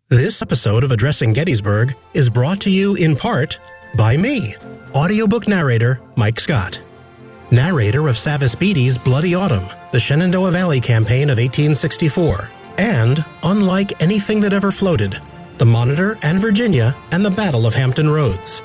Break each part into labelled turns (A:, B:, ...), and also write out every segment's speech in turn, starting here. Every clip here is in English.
A: This episode of Addressing Gettysburg is brought to you in part by me, audiobook narrator Mike Scott. Narrator of Savis Beattie's Bloody Autumn, the Shenandoah Valley Campaign of 1864, and Unlike Anything That Ever Floated, The Monitor and Virginia and the Battle of Hampton Roads.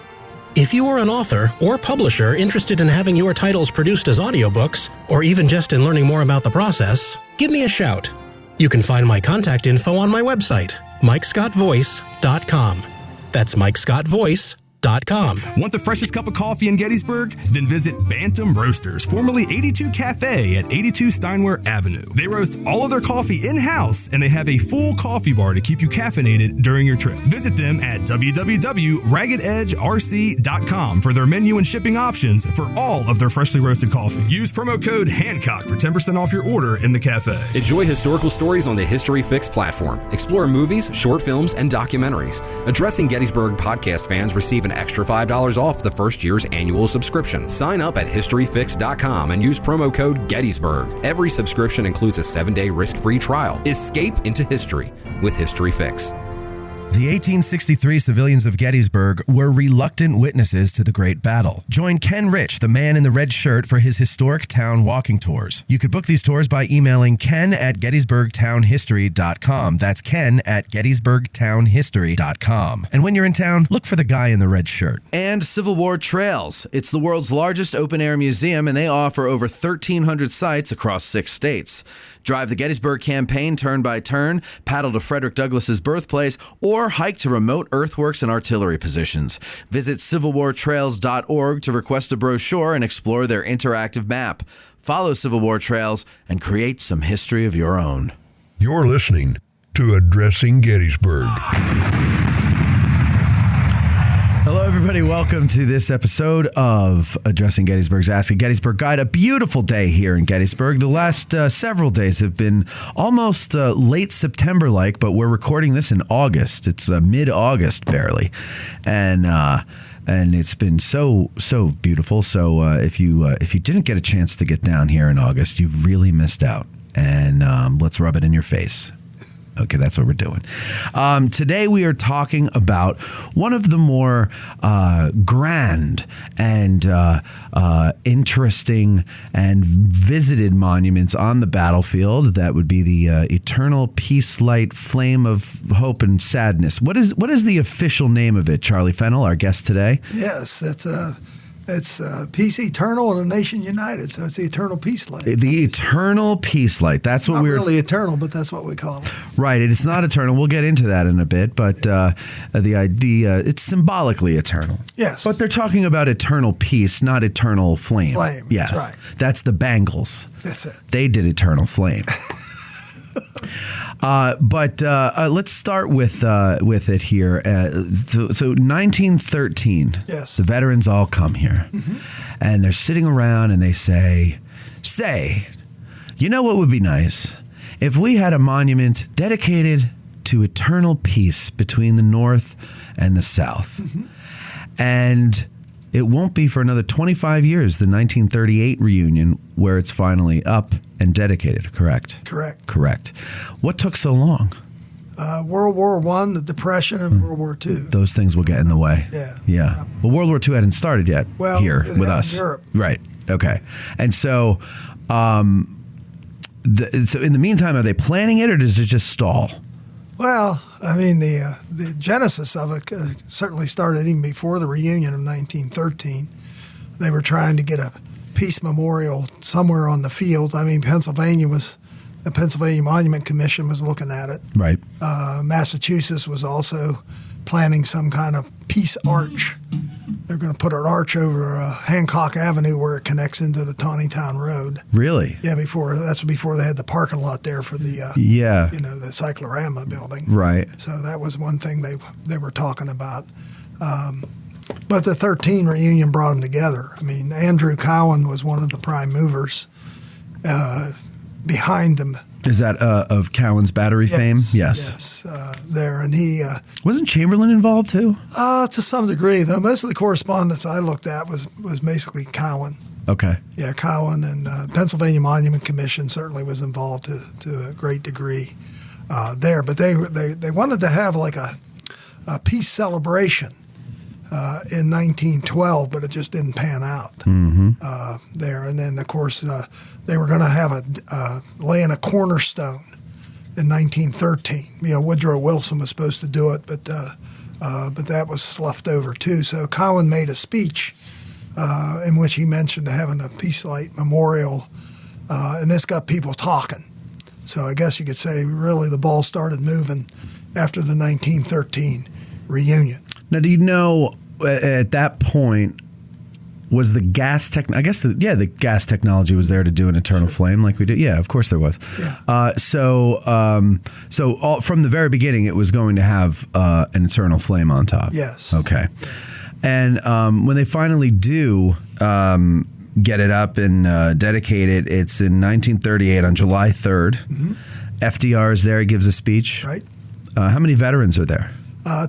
A: If you are an author or publisher interested in having your titles produced as audiobooks, or even just in learning more about the process, give me a shout. You can find my contact info on my website, MikeScottVoice.com. That's MikeScottVoice.com.
B: Want the freshest cup of coffee in Gettysburg? Then visit Bantam Roasters, formerly 82 Cafe at 82 Steinway Avenue. They roast all of their coffee in-house, and they have a full coffee bar to keep you caffeinated during your trip. Visit them at www.raggededgerc.com for their menu and shipping options for all of their freshly roasted coffee. Use promo code Hancock for 10% off your order in the cafe.
C: Enjoy historical stories on the History Fix platform. Explore movies, short films, and documentaries. Addressing Gettysburg podcast fans receive an extra $5 off the first year's annual subscription. Sign up at historyfix.com and use promo code Gettysburg. Every subscription includes a 7-day risk-free trial. Escape into history with History Fix.
D: The 1863 civilians of Gettysburg were reluctant witnesses to the Great Battle. Join Ken Rich, the man in the red shirt, for his historic town walking tours. You could book these tours by emailing ken@gettysburgtownhistory.com. That's ken@gettysburgtownhistory.com. And when you're in town, look for the guy in the red shirt.
E: And Civil War Trails. It's the world's largest open-air museum, and they offer over 1,300 sites across 6 states. Drive the Gettysburg campaign turn by turn, paddle to Frederick Douglass's birthplace, or hike to remote earthworks and artillery positions. Visit civilwartrails.org to request a brochure and explore their interactive map. Follow Civil War Trails and create some history of your own.
F: You're listening to Addressing Gettysburg.
D: Hello, everybody. Welcome to this episode of Addressing Gettysburg's Ask a Gettysburg Guide. A beautiful day here in Gettysburg. The last several days have been almost late September-like, but we're recording this in August. It's mid-August, barely. And it's been so beautiful. So if you didn't get a chance to get down here in August, you've really missed out. And let's rub it in your face. Okay, that's what we're doing. Today we are talking about one of the more grand and interesting and visited monuments on the battlefield. That would be the Eternal Peace Light Flame of Hope and Sadness. What is the official name of it, Charlie Fennell, our guest today?
G: Yes, it's peace eternal and a nation united. So it's the eternal peace light.
D: The eternal peace light. That's what we're...
G: Not really eternal, but that's what we call it.
D: Right. It's not eternal. We'll get into that in a bit. But the idea, it's symbolically eternal.
G: Yes.
D: But they're talking about eternal peace, not eternal flame.
G: Flame.
D: Yes.
G: That's right.
D: That's the Bangles.
G: That's it.
D: They did eternal flame. But let's start with it here. So 1913,
G: yes.
D: The veterans all come here, and they're sitting around and they say, you know what would be nice? If we had a monument dedicated to eternal peace between the North and the South. And it won't be for another 25 years, the 1938 reunion, where it's finally up and dedicated, correct?
G: Correct.
D: What took so long?
G: World War I, the Depression, and World War II.
D: Those things will get in the way.
G: Yeah.
D: Well, World War II hadn't started yet here with us.
G: In Europe.
D: Right. Okay. And so, so in the meantime, are they planning it, or does it just stall?
G: Well, I mean, the genesis of it certainly started even before the reunion of 1913. They were trying to get a peace memorial somewhere on the field. I mean, the Pennsylvania Monument Commission was looking at it.
D: Right.
G: Massachusetts was also planning some kind of peace arch. They're going to put an arch over Hancock Avenue where it connects into the Taneytown Road.
D: Really?
G: Yeah, before they had the parking lot there for the the Cyclorama building.
D: Right.
G: So that was one thing they were talking about. But the 13 reunion brought them together. I mean, Andrew Cowan was one of the prime movers behind them.
D: Is that of Cowan's battery fame?
G: Yes. There, and he
D: wasn't Chamberlain involved too.
G: To some degree, though. Most of the correspondence I looked at was basically Cowan.
D: Okay.
G: Yeah, Cowan and Pennsylvania Monument Commission certainly was involved to a great degree. there. But they wanted to have like a peace celebration in 1912, but it just didn't pan out there. And then, of course, they were going to have laying a cornerstone in 1913. Woodrow Wilson was supposed to do it, but that was sloughed over too. So Cowan made a speech in which he mentioned having a Peace Light Memorial, and this got people talking. So I guess you could say really the ball started moving after the 1913 reunion.
D: Now, do you know at that point was the gas the gas technology was there to do an eternal flame like we did? Yeah, of course there was.
G: Yeah.
D: So from the very beginning, it was going to have an eternal flame on top.
G: Yes.
D: Okay. And when they finally do get it up and dedicate it, it's in 1938 on July 3rd. Mm-hmm. FDR is there. He gives a speech.
G: Right.
D: How many veterans are there?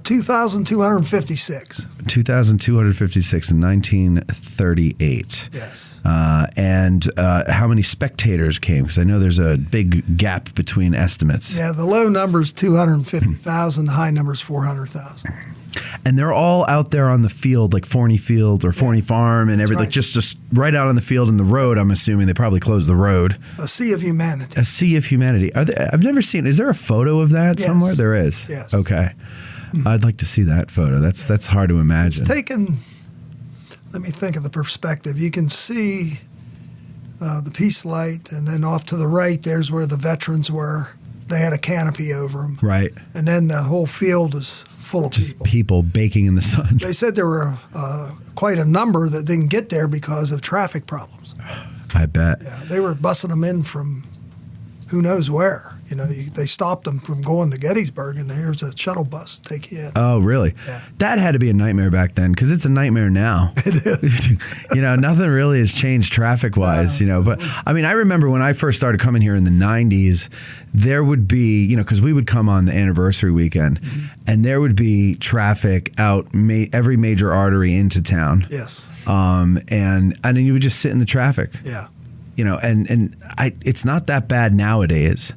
G: 2,256.
D: 2,256 in 1938.
G: Yes.
D: And how many spectators came? Because I know there's a big gap between estimates.
G: Yeah, the low number is 250,000, the high number is 400,000.
D: And they're all out there on the field, like Forney Field or Forney Farm and everything,
G: right.
D: just right out on the field and the road. I'm assuming they probably closed the road.
G: A sea of humanity.
D: A sea of humanity. I've never seen. Is there a photo of that somewhere? There is.
G: Yes.
D: Okay. I'd like to see that photo. That's hard to imagine.
G: It's taken. Let me think of the perspective. You can see the Peace Light, and then off to the right, there's where the veterans were. They had a canopy over them.
D: Right.
G: And then the whole field is full of people.
D: People baking in the sun.
G: They said there were quite a number that didn't get there because of traffic problems.
D: I bet.
G: Yeah, they were bussing them in from who knows where. They stopped them from going to Gettysburg, and here's a shuttle bus to take you in.
D: Oh, really?
G: Yeah.
D: That had to be a nightmare back then, because it's a nightmare now.
G: It is.
D: Nothing really has changed traffic-wise, But, I remember when I first started coming here in the 90s, there would be, because we would come on the anniversary weekend, and there would be traffic out every major artery into town.
G: Yes.
D: And then you would just sit in the traffic.
G: Yeah.
D: It's not that bad nowadays.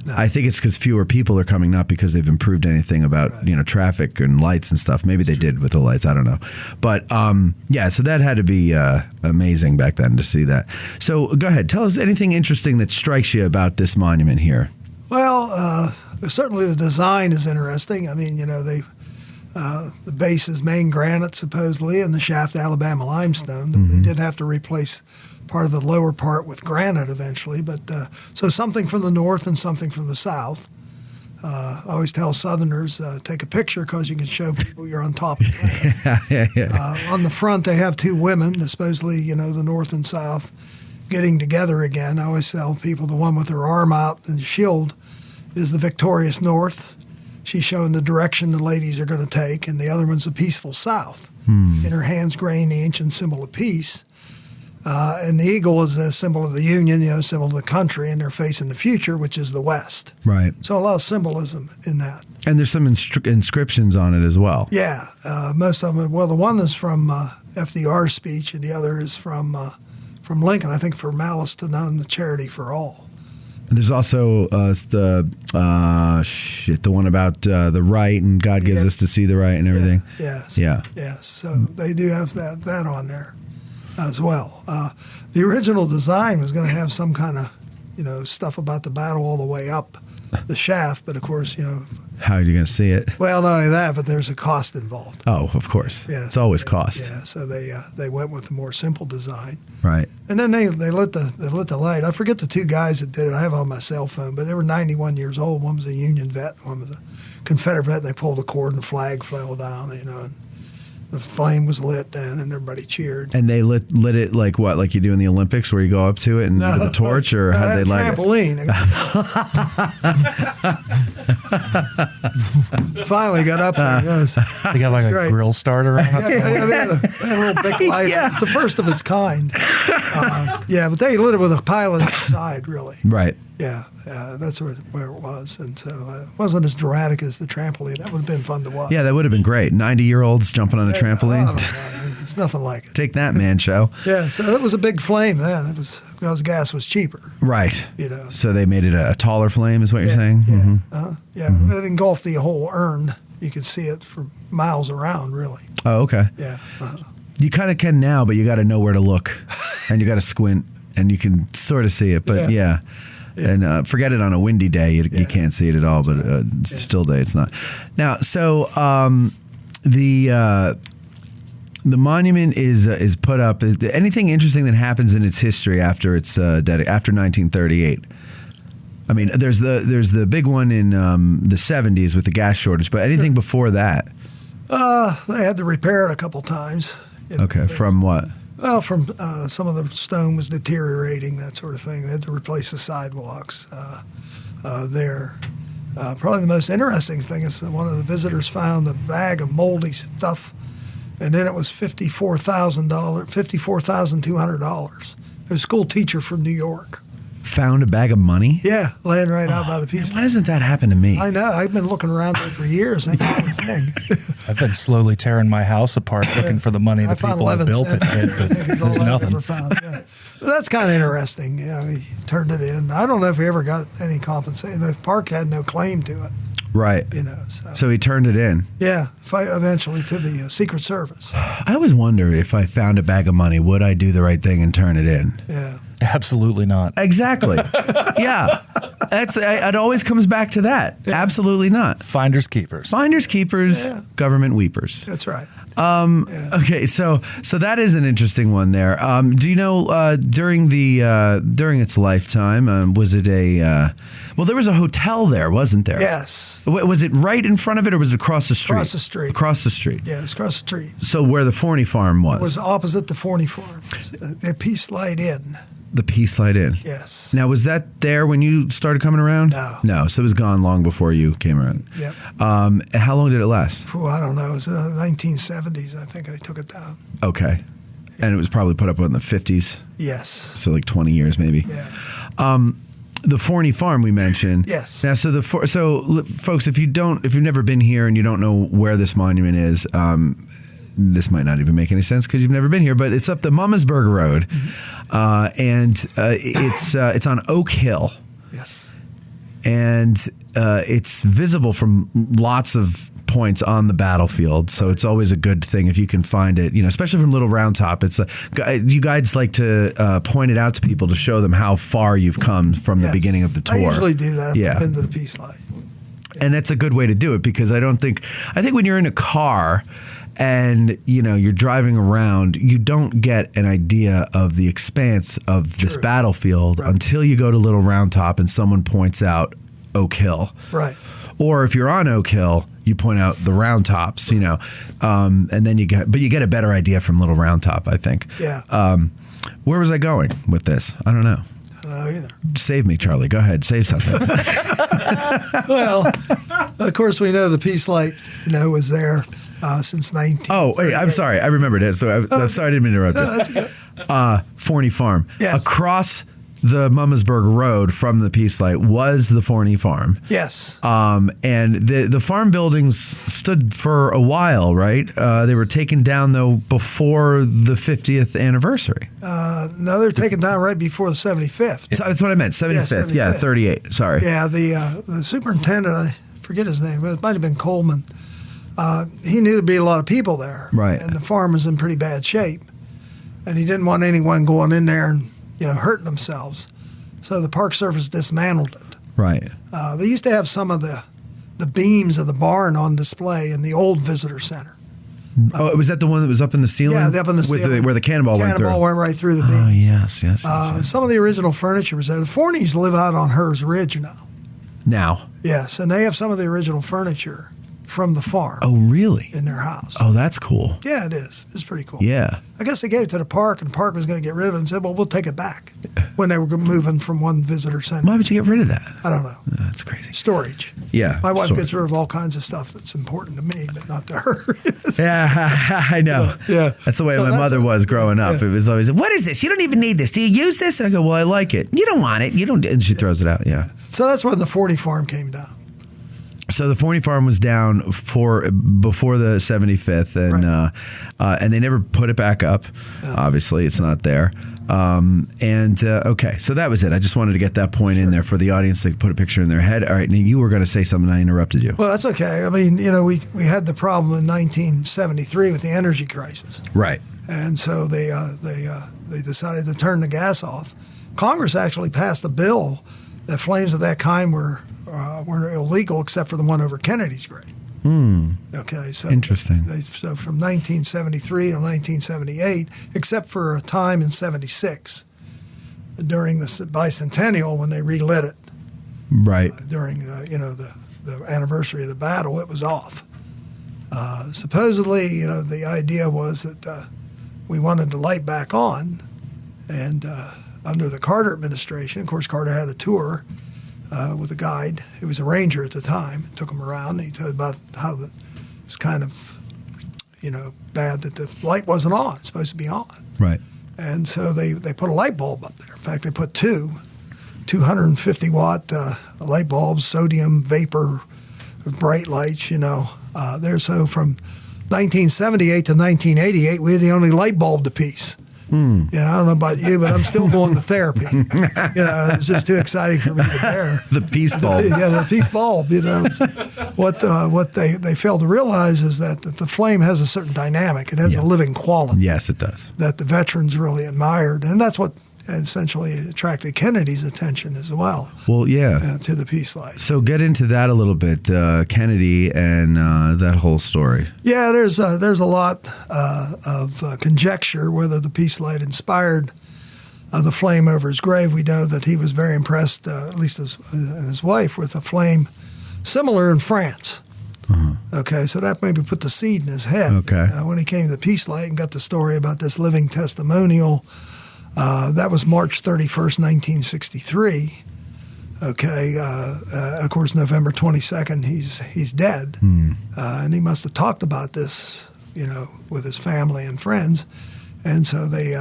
D: No. I think it's because fewer people are coming, not because they've improved anything about traffic and lights and stuff. Maybe they did with the lights. I don't know. But so that had to be amazing back then to see that. So go ahead. Tell us anything interesting that strikes you about this monument here.
G: Well, certainly the design is interesting. The base is Maine granite supposedly, and the shaft Alabama limestone. Mm-hmm. They did have to replace part of the lower part with granite eventually, but so something from the north and something from the south. I always tell Southerners, take a picture because you can show people you're on top of it. On the front, they have two women, supposedly, the north and south, getting together again. I always tell people the one with her arm out and shield is the victorious North. She's showing the direction the ladies are going to take, and the other one's the peaceful South. In her hands, grain, the ancient symbol of peace. And the eagle is a symbol of the Union, symbol of the country, and they're facing the future, which is the West.
D: Right.
G: So a lot of symbolism in that.
D: And there's some inscriptions on it as well.
G: Yeah. Most of them, the one is from FDR's speech, and the other is from Lincoln, I think, for malice to none, the charity for all.
D: And there's also the one about the right, and God gives us to see the right and everything.
G: Yes.
D: Yeah.
G: Yes. So they do have that on there as well. The original design was going to have some kind of, stuff about the battle all the way up the shaft, but of course,
D: how are you going to see it?
G: Well, not only that, but there's a cost involved.
D: Oh, of course.
G: Yeah,
D: it's always cost.
G: Yeah, so they went with a more simple design.
D: Right.
G: And then they lit the light. I forget the two guys that did it. I have it on my cell phone, but they were 91 years old. One was a Union vet, one was a Confederate vet. They pulled the cord and the flag fell down, and the flame was lit then, and everybody cheered.
D: And they lit it like what? Like you do in the Olympics, where you go up to it and with a torch, or how did they light
G: trampoline. It? Finally got up there. Yes.
H: They got like a grill starter on it.
G: Yeah, they had a little big light. Yeah. It's the first of its kind. But they lit it with a pilot inside, really.
D: Right.
G: Yeah, that's where it was. And so it wasn't as dramatic as the trampoline. That would have been fun to watch.
D: Yeah, that would have been great. 90-year-olds jumping on a trampoline.
G: It's nothing like it.
D: Take that, man show.
G: Yeah, so it was a big flame then. It was because gas was cheaper.
D: Right.
G: You know.
D: So they made it a taller flame, is what you're saying?
G: Yeah.
D: Mm-hmm.
G: It engulfed the whole urn. You could see it for miles around, really.
D: Oh, okay.
G: Yeah.
D: You kind of can now, but you got to know where to look, and you got to squint, and you can sort of see it. But yeah. And forget it on a windy day, you can't see it at all. But still day, it's not. Now, so the monument is put up. Anything interesting that happens in its history after its after 1938? I mean, there's the big one in the 70s with the gas shortage, but anything before that?
G: They had to repair it a couple times.
D: Okay, from what?
G: Well, from some of the stone was deteriorating, that sort of thing. They had to replace the sidewalks there. Probably the most interesting thing is that one of the visitors found a bag of moldy stuff, and then it was $54,200. It was a school teacher from New York.
D: Found a bag of money?
G: Yeah, laying right out by the piece.
D: Why doesn't that happen to me?
G: I know. I've been looking around there for years. I found a thing.
H: I've been slowly tearing my house apart looking for the money the people that built it did, but there's nothing.
G: Found, yeah. That's kind of interesting. He turned it in. I don't know if he ever got any compensation. The park had no claim to it.
D: Right. So he turned it in.
G: Yeah, eventually to the Secret Service.
D: I always wonder if I found a bag of money, would I do the right thing and turn it in?
G: Yeah.
H: Absolutely not.
D: Exactly. Yeah. It always comes back to that. Yeah. Absolutely not.
H: Finders keepers.
D: Finders keepers, government weepers.
G: That's right.
D: Okay, so that is an interesting one there. Do you know during its lifetime, was it well, there was a hotel there, wasn't there?
G: Yes.
D: Was it right in front of it, or was it across the street?
G: Across the street.
D: Across the street.
G: Yeah, it was across the street.
D: So where the Forney Farm was?
G: It was opposite the Forney Farm. The Peace Light Inn.
D: The Peace Light Inn.
G: Yes.
D: Now, was that there when you started coming around?
G: No.
D: No, so it was gone long before you came around.
G: Yep.
D: And how long did it last?
G: I don't know. It was the 1970s, I think I took it down.
D: Okay. And it was probably put up in the 50s?
G: Yes.
D: So like 20 years maybe?
G: Yeah.
D: The Forney Farm we mentioned.
G: Yes.
D: Now, so folks, if you've never been here and you don't know where this monument is, this might not even make any sense because you've never been here, but it's up the Mummersburg Road, and it's on Oak Hill.
G: Yes.
D: And it's visible from lots of points on the battlefield, so it's always a good thing if you can find it, especially from Little Round Top. It's you guys like to point it out to people to show them how far you've come from the beginning of the tour.
G: I usually do that.
D: Yeah.
G: I've been to the Peace Light.
D: Yeah. And that's a good way to do it because I think when you're in a car and you're driving around, you don't get an idea of the expanse of this battlefield until you go to Little Round Top and someone points out Oak Hill.
G: Right.
D: Or if you're on Oak Hill, you point out the Round Tops, and then you get a better idea from Little Round Top, I think.
G: Yeah.
D: Where was I going with this? I don't know.
G: I don't know either.
D: Save me, Charlie. Go ahead. Save something.
G: Well, of course, we know the Peace Light, was there since 19.
D: Oh, wait, I'm sorry. I remembered it. So I'm sorry I didn't interrupt you.
G: No, that's good.
D: Forney Farm.
G: Yes.
D: Across the Mummersburg Road from the Peace Light was the Forney Farm.
G: Yes.
D: And the farm buildings stood for a while, right? They were taken down, though, before the 50th anniversary.
G: No, they were taken down right before the 75th.
D: That's what I meant, 75th. Yeah, 38. Sorry.
G: Yeah, the superintendent, I forget his name, but it might have been Coleman. He knew there'd be a lot of people there.
D: Right.
G: And the farm was in pretty bad shape. And he didn't want anyone going in there and hurting themselves. So the Park Service dismantled it.
D: Right.
G: They used to have some of the beams of the barn on display in the old visitor center.
D: Was that the one that was up in the ceiling?
G: Yeah, up in the ceiling.
D: Where the cannonball went through.
G: Cannonball went right through the beams.
D: Oh, yes.
G: Some of the original furniture was there. The Forneys live out on Hers Ridge
D: now.
G: Yes, and they have some of the original furniture from the farm.
D: Oh, really?
G: In their house.
D: Oh, that's cool.
G: Yeah, it is. It's pretty cool.
D: Yeah.
G: I guess they gave it to the park, and the park was going to get rid of it and said, well, we'll take it back when they were moving from one visitor center.
D: Why would you get rid of that?
G: I don't know.
D: That's crazy.
G: Storage.
D: Yeah.
G: My wife gets rid of all kinds of stuff that's important to me, but not to her.
D: Yeah, I know.
G: Yeah.
D: That's the way my mother was growing up. Yeah. It was always, what is this? You don't even need this. Do you use this? And I go, well, I like it. You don't want it. You don't. And she throws it out. Yeah.
G: So that's when the Forney Farm came down.
D: So the Forney Farm was down before the 75th, and they never put it back up. Obviously, it's not there. Okay, so that was it. I just wanted to get that point in there for the audience to put a picture in their head. All right, and you were going to say something. I interrupted you.
G: Well, that's okay. I mean, we had the problem in 1973 with the energy crisis,
D: right?
G: And so they decided to turn the gas off. Congress actually passed a bill that flames of that kind were illegal, except for the one over Kennedy's grave. Okay, so
D: interesting.
G: So from 1973 to 1978, except for a time in '76 during the bicentennial when they relit it,
D: right?
G: During the anniversary of the battle, it was off. Supposedly, the idea was that we wanted to light back on, and under the Carter administration, of course, Carter had a tour with a guide. He was a ranger at the time. Took him around. And he told about how it was kind of, bad that the light wasn't on. It's supposed to be on.
D: Right.
G: And so they put a light bulb up there. In fact, they put 250-watt light bulbs, sodium vapor, bright lights, there. So from 1978 to 1988, we had the only light bulb to piece. Yeah, I don't know about you, but I'm still going to therapy. It's just too exciting for me to bear.
D: The peace bulb.
G: The peace bulb. What they fail to realize is that the flame has a certain dynamic. It has a living quality.
D: Yes, it does.
G: That the veterans really admired, and that's what essentially attracted Kennedy's attention as well.
D: Well, yeah.
G: To the peace light.
D: So get into that a little bit, Kennedy and that whole story.
G: Yeah, there's a lot of conjecture whether the peace light inspired the flame over his grave. We know that he was very impressed, at least his wife, with a flame similar in France. Okay, so that maybe put the seed in his head.
D: Okay.
G: When he came to the peace light and got the story about this living testimonial. That was March 31st, 1963. Okay, of course, November 22nd, he's dead, and he must have talked about this, with his family and friends, and so they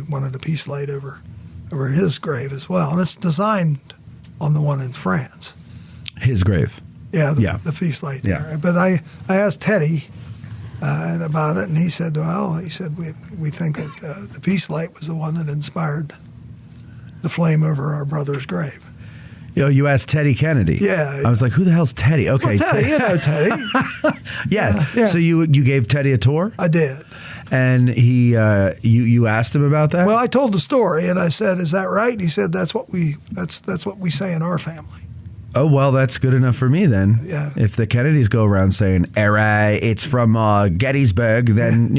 G: wanted a peace light over his grave as well, and it's designed on the one in France.
D: His grave.
G: Yeah, the peace light there.
D: Yeah.
G: But I asked Teddy. About it, and he said, we think that the peace light was the one that inspired the flame over our brother's grave.
D: You asked Teddy Kennedy.
G: Yeah.
D: I was like, who the hell's Teddy? Okay.
G: Well, Teddy, Teddy.
D: Yeah. So you gave Teddy a tour?
G: I did.
D: And he, you asked him about that?
G: Well, I told the story, and I said, "Is that right?" And he said, "That's what we say in our family."
D: Oh, well, that's good enough for me then.
G: Yeah.
D: If the Kennedys go around saying, it's from Gettysburg, then,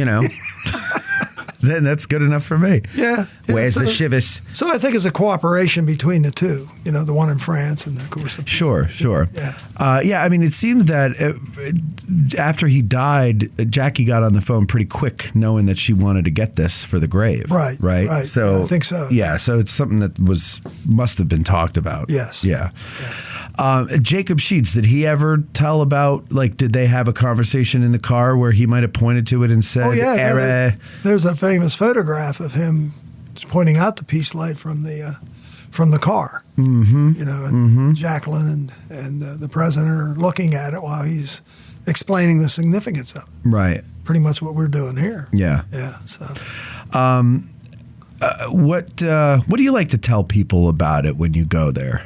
D: then that's good enough for me.
G: Yeah.
D: Where's the shivers?
G: So I think it's a cooperation between the two, the one in France and, of course, the
D: Sure.
G: Yeah.
D: I mean, it seems that after he died, Jackie got on the phone pretty quick knowing that she wanted to get this for the grave.
G: Right.
D: So
G: yeah, I think so.
D: Yeah, so it's something that must have been talked about.
G: Yes.
D: Yeah. Jacob Sheets, did he ever tell about, did they have a conversation in the car where he might have pointed to it and said,
G: there's a famous photograph of him pointing out the peace light from the car. Mm-hmm. Jacqueline and the president are looking at it while he's explaining the significance of it.
D: Right.
G: Pretty much what we're doing here.
D: Yeah.
G: Yeah. So.
D: What do you like to tell people about it when you go there?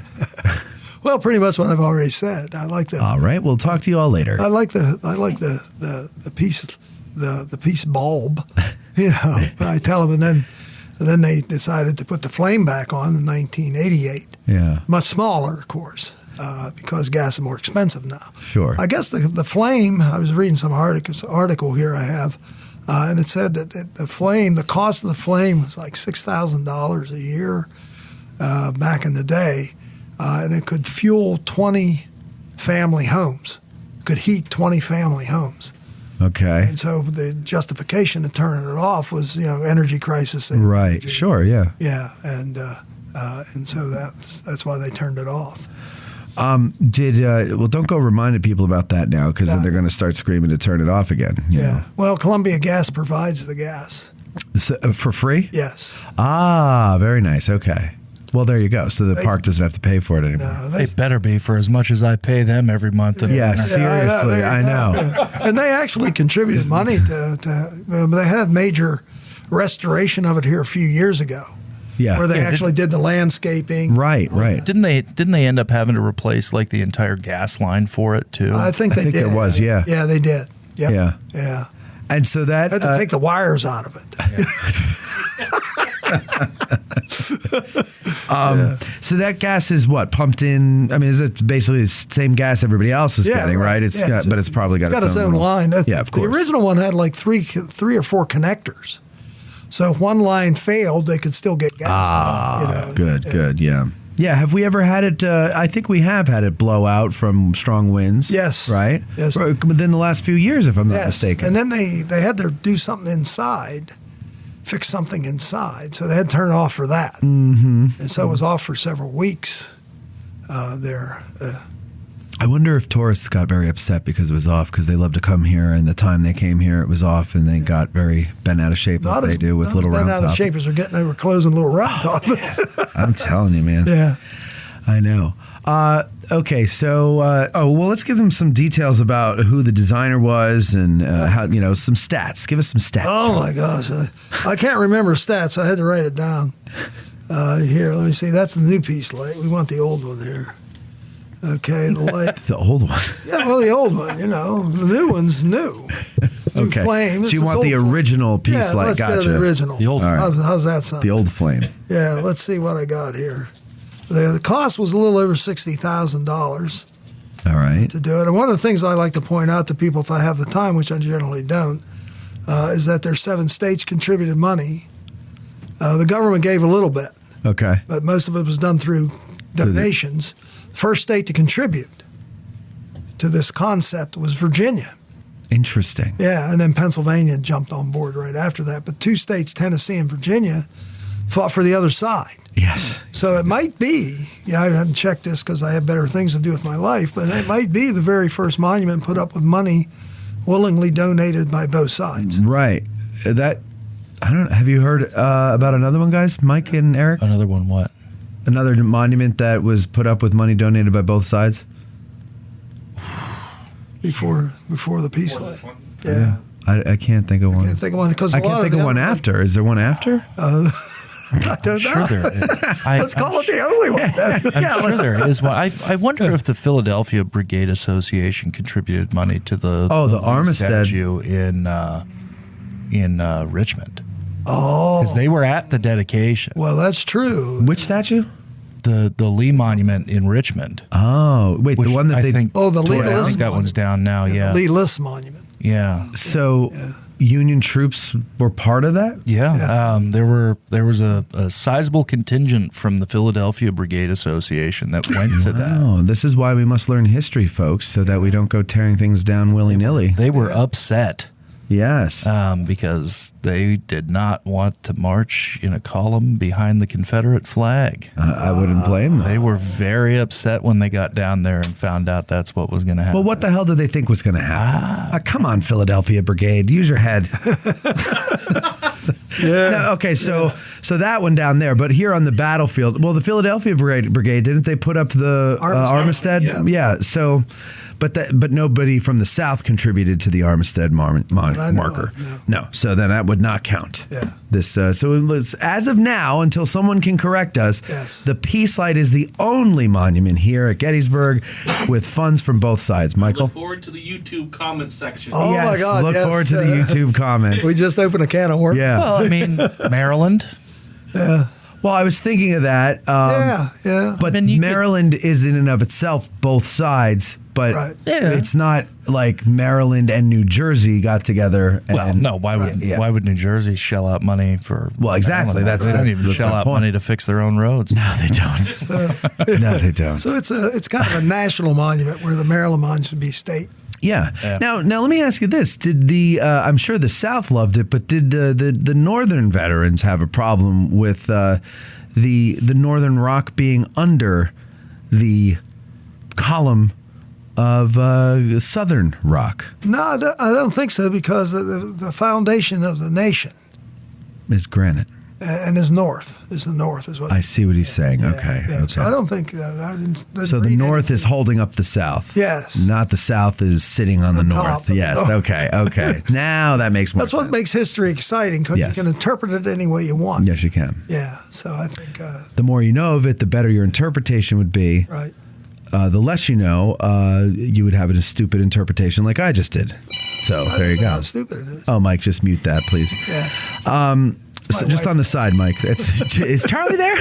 G: Well, pretty much what I've already said. I like the.
D: All right, we'll talk to you all later.
G: I like the peace bulb. I tell them, and then they decided to put the flame back on in 1988.
D: Yeah,
G: much smaller, of course, because gas is more expensive now.
D: Sure.
G: I guess the flame. I was reading some article here I have, and it said that the cost of the flame was like $6,000 a year back in the day. And it could fuel 20 family homes, could heat 20 family homes.
D: Okay.
G: And so the justification of turning it off was, energy crisis.
D: Right.
G: Energy.
D: Sure. Yeah.
G: Yeah. And so that's why they turned it off.
D: Don't go reminding people about that now, because then they're going to start screaming to turn it off again. You know?
G: Well, Columbia Gas provides the gas.
D: For free?
G: Yes.
D: Ah, very nice. Okay. Well, there you go. So the park doesn't have to pay for it anymore.
G: No,
H: They better be for as much as I pay them every month.
D: Seriously, I know.
G: And they actually contributed money they had major restoration of it here a few years ago.
D: Yeah.
G: Where they actually did the landscaping.
D: Right.
H: Didn't they end up having to replace like the entire gas line for it too?
G: I think did.
D: there was, yeah.
G: Yeah, they did. Yep. Yeah.
D: And so that
G: had to take the wires out of it.
D: So that gas is what pumped in. I mean, is it basically the same gas everybody else is getting, right? But it's probably got its own
G: line.
D: Yeah, of course.
G: The original one had like three or four connectors. So if one line failed, they could still get gas.
D: Good. Yeah. Have we ever had it? I think we have had it blow out from strong winds.
G: Yes.
D: Right?
G: Yes.
D: Within the last few years, if I'm not mistaken.
G: And then they had to do something inside, fix something inside. So they had to turn it off for that.
D: Mm-hmm.
G: And so it was off for several weeks there.
D: I wonder if tourists got very upset because it was off, because they love to come here, and the time they came here it was off, and they got very bent out of shape like they do with Little Round Top.
G: Bent out of shape as they're getting over closing Little Round Top.
D: I'm telling you, man.
G: Yeah.
D: I know. Okay, so let's give them some details about who the designer was and how some stats. Give us some stats.
G: Oh my gosh, I can't remember stats. I had to write it down. Here, let me see. That's the new piece light. We want the old one here. Okay, the light.
D: The old one.
G: Yeah, well, the old one. The new one's new.
D: Okay.
G: Flame.
D: So you want the original piece light?
G: Let's
D: Gotcha.
G: go the original.
H: The old.
D: Right.
G: How's that sound?
D: The old flame.
G: Yeah. Let's see what I got here. The cost was a little over $60,000.
D: All right.
G: To do it. And one of the things I like to point out to people, if I have the time, which I generally don't, is that there's 7 states contributed money. The government gave a little bit.
D: Okay.
G: But most of it was done through donations. First state to contribute to this concept was Virginia.
D: Interesting.
G: Yeah, and then Pennsylvania jumped on board right after that. But 2 states, Tennessee and Virginia, fought for the other side.
D: Yes.
G: So it might be, I haven't checked this because I have better things to do with my life, but it might be the very first monument put up with money willingly donated by both sides.
D: Right. Have you heard about another one, guys? Mike and Eric?
H: Another one what?
D: Another monument that was put up with money donated by both sides?
G: Before the peace line. Yeah.
D: I can't think of one.
G: I can't think of one because
D: I can't think of one after. Is there one after?
G: I don't know.
H: Sure there is.
G: Let's call it the only one.
H: I'm sure there is one. I wonder if the Philadelphia Brigade Association contributed money to the
D: Armistead
H: statue in Richmond.
G: Oh,
H: because they were at the dedication.
G: Well, that's true.
D: Which statue?
H: The Lee Monument in Richmond.
D: Oh, wait, the one that they
G: the Lee
H: I think that one's down now. Yeah,
G: the Lee List Monument.
H: Yeah.
D: So Union troops were part of that?
H: Yeah. There was a sizable contingent from the Philadelphia Brigade Association that went to that.
D: Oh, this is why we must learn history, folks, so that we don't go tearing things down willy-nilly.
H: They were upset.
D: Yes.
H: Because they did not want to march in a column behind the Confederate flag.
D: I wouldn't blame them.
H: They were very upset when they got down there and found out that's what was going to happen.
D: Well, what the hell did they think was going to happen? Come on, Philadelphia Brigade. Use your head.
G: Yeah.
D: No, okay, so that one down there. But here on the battlefield, well, the Philadelphia Brigade, didn't they put up the Armistead? Yeah. So... But nobody from the South contributed to the Armistead marker. No, so then that would not count.
G: Yeah.
D: So as of now, until someone can correct us, the Peace Light is the only monument here at Gettysburg with funds from both sides. Michael?
I: Look forward to the YouTube comment section.
G: Oh,
D: yes,
G: my God.
D: Look forward to the YouTube comments.
G: We just opened a can of worms.
D: Yeah.
H: Well, I mean, Maryland.
G: Yeah.
D: Well, I was thinking of that.
G: Yeah.
D: But Maryland is in and of itself both sides. But it's not like Maryland and New Jersey got together.
H: Why would New Jersey shell out money for?
D: Well, exactly.
H: They don't even shell out money to fix their own roads.
D: No, they don't. No, they don't.
G: So it's kind of a national monument where the Maryland monument should be state.
D: Yeah. Now let me ask you this: did I'm sure the South loved it, but did the Northern veterans have a problem with the Northern Rock being under the column of Southern Rock?
G: No, I don't think so, because the foundation of the nation
D: is granite.
G: and is north. Is the north is what
D: I see what he's saying. Okay.
G: Yeah.
D: Okay.
G: So I don't think I didn't
D: So the
G: read
D: north is
G: anything.
D: holding up the south.
G: Yes.
D: Not the south is sitting on the
G: On
D: north.
G: top of the
D: Yes.
G: north.
D: Okay. Okay. Now that makes more
G: That's
D: sense.
G: what makes history exciting because
D: Yes.
G: you can interpret it any way you want.
D: Yes, you can.
G: Yeah. So I think
D: The more you know of it, the better your interpretation would be.
G: right.
D: The less you know, you would have a stupid interpretation like I just did. So there you
G: How
D: go.
G: stupid it is.
D: Oh, Mike, just mute that, please.
G: Yeah.
D: So just on the side, Mike. Is Charlie there?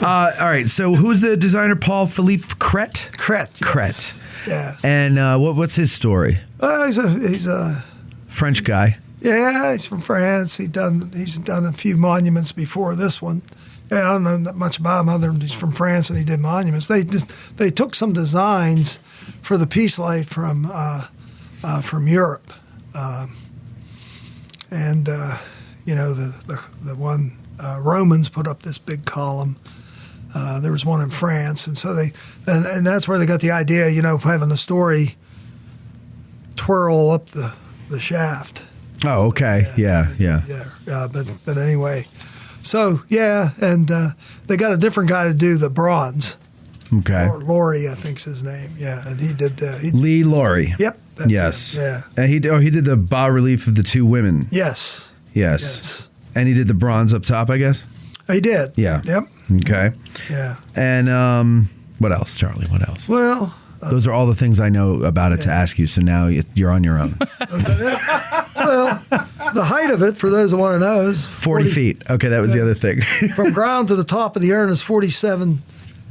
D: All right. So who's the designer? Paul Philippe Cret?
G: Cret.
D: Cret.
G: Yes.
D: And what's his story?
G: He's a
D: French guy.
G: yeah. He's from France. He's done a few monuments before this one. Yeah, I don't know that much about him other than he's from France and he did monuments. They took some designs for the peace light from Europe, and the one Romans put up this big column. There was one in France, and so and that's where they got the idea, of having the story twirl up the shaft.
D: Oh, okay. Yeah.
G: But anyway, so yeah, and they got a different guy to do the bronze.
D: Okay.
G: Laurie, I think's his name. Yeah, and he did.
D: Lee Laurie.
G: Yep. That's
D: Yes.
G: it, yeah.
D: And he did the bas relief of the two women.
G: Yes.
D: Yes. And he did the bronze up top, I guess.
G: He did.
D: Yeah.
G: Yep.
D: Okay.
G: Yeah.
D: And what else, Charlie? What else?
G: Well,
D: Those are all the things I know about it to ask you. So now you're on your own.
G: well, the height of it, for those who want to know, is
D: 40 feet. Okay, that was the other thing.
G: from ground to the top of the urn is 47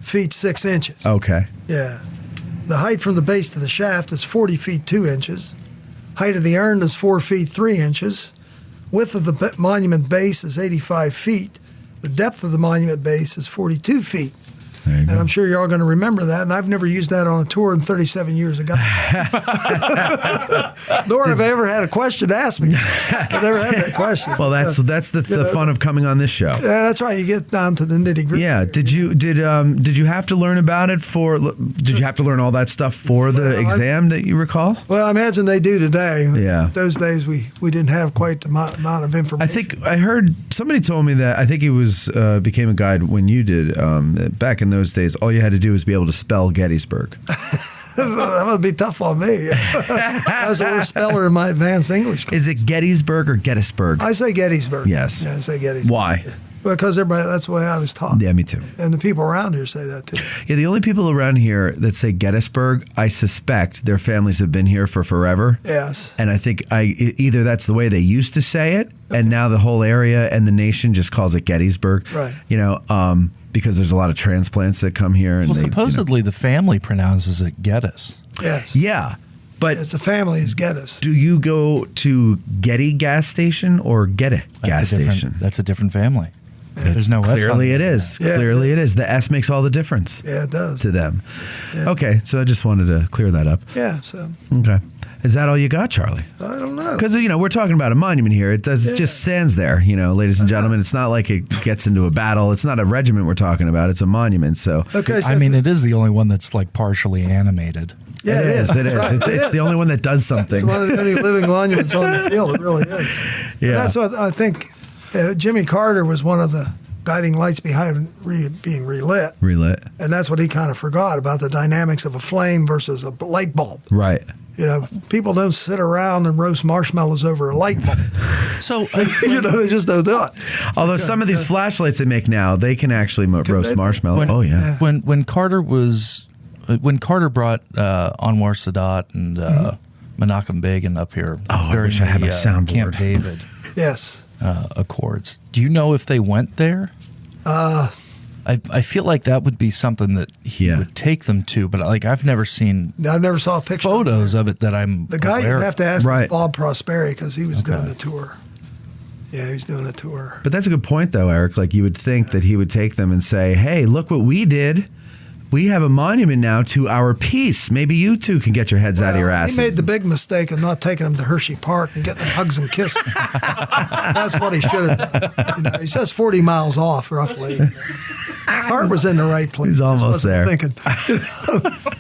G: feet 6 inches.
D: Okay.
G: Yeah. The height from the base to the shaft is 40 feet 2 inches. Height of the urn is 4 feet 3 inches. Width of the monument base is 85 feet. The depth of the monument base is 42 feet.
D: There you go.
G: And I'm sure you're all going to remember that. And I've never used that on a tour in 37 years ago. Nor have I ever had a question asked me. I've never had that question.
D: Well, that's the fun of coming on this show.
G: Yeah, that's right. You get down to the nitty gritty.
D: Yeah. Did you have to learn about it did you have to learn all that stuff for the exam that you recall?
G: Well, I imagine they do today.
D: Yeah.
G: Those days we didn't have quite the amount of information.
D: I think I heard somebody told me that I think he was became a guide when you did back in those days. All you had to do was be able to spell Gettysburg.
G: That would be tough on me. I was the worst speller in my advanced English class.
D: Is it Gettysburg or Gettysburg?
G: I say Gettysburg.
D: Yes.
G: Yeah, I say Gettysburg.
D: Why?
G: Because that's the way I was taught.
D: Yeah, me too.
G: And the people around here say that too.
D: Yeah, the only people around here that say Gettysburg, I suspect their families have been here for forever.
G: Yes.
D: And I think either that's the way they used to say it, and now the whole area and the nation just calls it Gettysburg.
G: Right.
D: Because there's a lot of transplants that come here. And
H: Well, supposedly the family pronounces it Geddes.
G: Yes.
D: Yeah. But
G: It's a family is Geddes.
D: do you go to Getty gas station or Getty gas station?
H: That's a different family. There's no S on
D: Clearly it
H: it.
D: is.
G: Yeah.
D: Clearly it is. The S makes all the difference
G: Yeah, it does.
D: to them.
G: Yeah.
D: Okay, so I just wanted to clear that up.
G: Yeah, so
D: Okay. Is that all you got, Charlie?
G: I don't know.
D: Because, we're talking about a monument here. It just stands there, ladies and gentlemen. It's not like it gets into a battle. It's not a regiment we're talking about. It's a monument. So
G: Okay, so
H: I mean, it is the only one that's like partially animated.
G: yeah,
D: it is. It is. It's the only one that does something.
G: It's one of the only living monuments on the field. It really is.
D: Yeah.
G: And that's what I think. Jimmy Carter was one of the guiding lights behind being relit.
D: Relit.
G: And that's what he kind of forgot about the dynamics of a flame versus a light bulb.
D: Right.
G: People don't sit around and roast marshmallows over a light bulb.
H: So
G: They just don't do it.
D: Although some of these flashlights they make now, they can actually roast
G: they?
D: marshmallow.
H: When-
D: Oh, yeah.
H: when Carter brought Anwar Sadat and Menachem Begin up here
D: I
H: during
D: wish I had my
H: the
D: soundboard.
H: Camp David
G: Yes.
H: Accords, do you know if they went there? I feel like that would be something that he would take them to, but I've never seen
G: I never saw a picture.
H: photos of it that I'm
G: The guy
H: aware
G: you have to ask
D: Right.
G: is Bob Prosperi because he was doing the tour. Yeah, he was doing a tour.
D: But that's a good point, though, Eric. Like, you would think that he would take them and say, hey, look what we did. We have a monument now to our peace. Maybe you two can get your heads out of your asses.
G: He made the big mistake of not taking them to Hershey Park and getting them hugs and kisses. That's what he should have done. He says 40 miles off, roughly. His heart was in the right place.
D: He's
G: Just
D: almost
G: wasn't
D: there.
G: Thinking.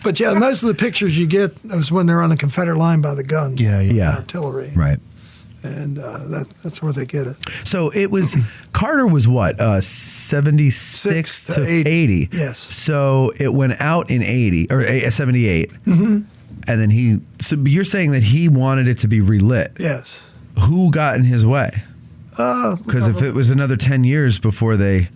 G: But most of the pictures you get is when they're on the Confederate line by the guns.
H: Yeah.
D: Yeah.
G: Artillery.
D: Right.
G: And that's where they get it.
D: So it was Carter was what 76 to 80.
G: Yes.
D: So it went out in 80 or 78,
G: Mm-hmm.
D: and then So you're saying that he wanted it to be relit.
G: Yes.
D: Who got in his way? Because if it was another 10 years before they.